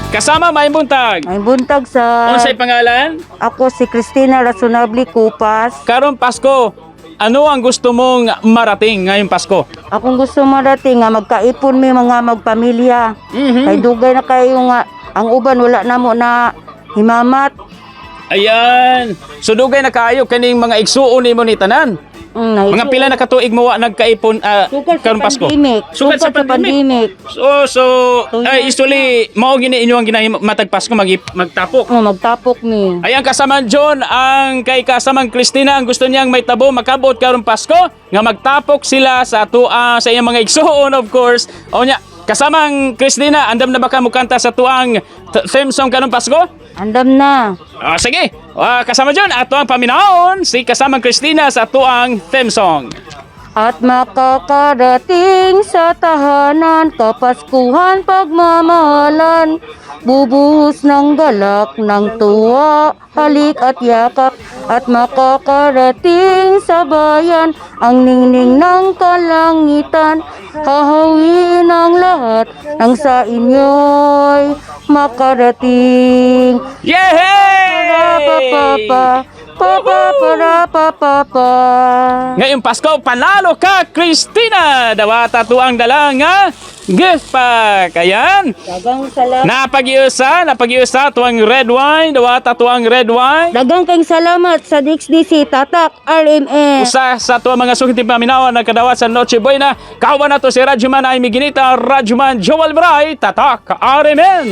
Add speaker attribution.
Speaker 1: Kasama may buntag.
Speaker 2: May buntag sa...
Speaker 1: Unsay pangalan?
Speaker 2: Ako si Cristina Razonable Kupas.
Speaker 1: Karon Pasko, ano ang gusto mong marating ngayong Pasko?
Speaker 2: Akong gusto marating nga magkaipon mi mga magpamilya. Kay dugay na kayo nga ang uban wala na mo na himamat.
Speaker 1: Ayan. So dugay na kaayo kaning mga igsuon nimo ni tanan. Mga pila na katuig mo wa nagkaipon
Speaker 2: Sukad sa
Speaker 1: karon Pasko.
Speaker 2: pandemic.
Speaker 1: Sukad sa pandemic. So usually mao gini inyo ang ginahimatag Pasko magtapok.
Speaker 2: Magtapok mi.
Speaker 1: Ayan kasaman John ang kay kasamang Christina ang gusto niyang may tabo makabot karon Pasko nga magtapok sila sa sa iyang mga igsuon of course. O nya kasamang Christina andam na ba ka mo kanta sa tuang theme song karon Pasko?
Speaker 2: Andam na.
Speaker 1: Sige, kasama dyan, ato ang paminaon, si kasamang Christina sa tuang theme song.
Speaker 2: At makakarating sa tahanan, kapaskuhan pagmamahalan, bubuhos ng galak ng tuwa, halik at yakap. At makakarating sa bayan, ang ningning ng kalangitan, hahawiin ang lahat ng sa inyo'y makarating.
Speaker 1: Yehey!
Speaker 2: Pa.
Speaker 1: Ngayong Pasko, panalo ka, Christina! Dawata tuang dalanga gift pack. Ayan.
Speaker 2: Dagang salamat.
Speaker 1: Napagiusa tuang red wine. Dawata tuang red wine.
Speaker 2: Dagang kang salamat sa DXDC Tatak RMS.
Speaker 1: Usa sa tuang mga suking paminawan na kadawat sa Noche Buena. Kawan na to si Radyoman ay Miginita, Radyoman Joel Bray, Tatak RMN.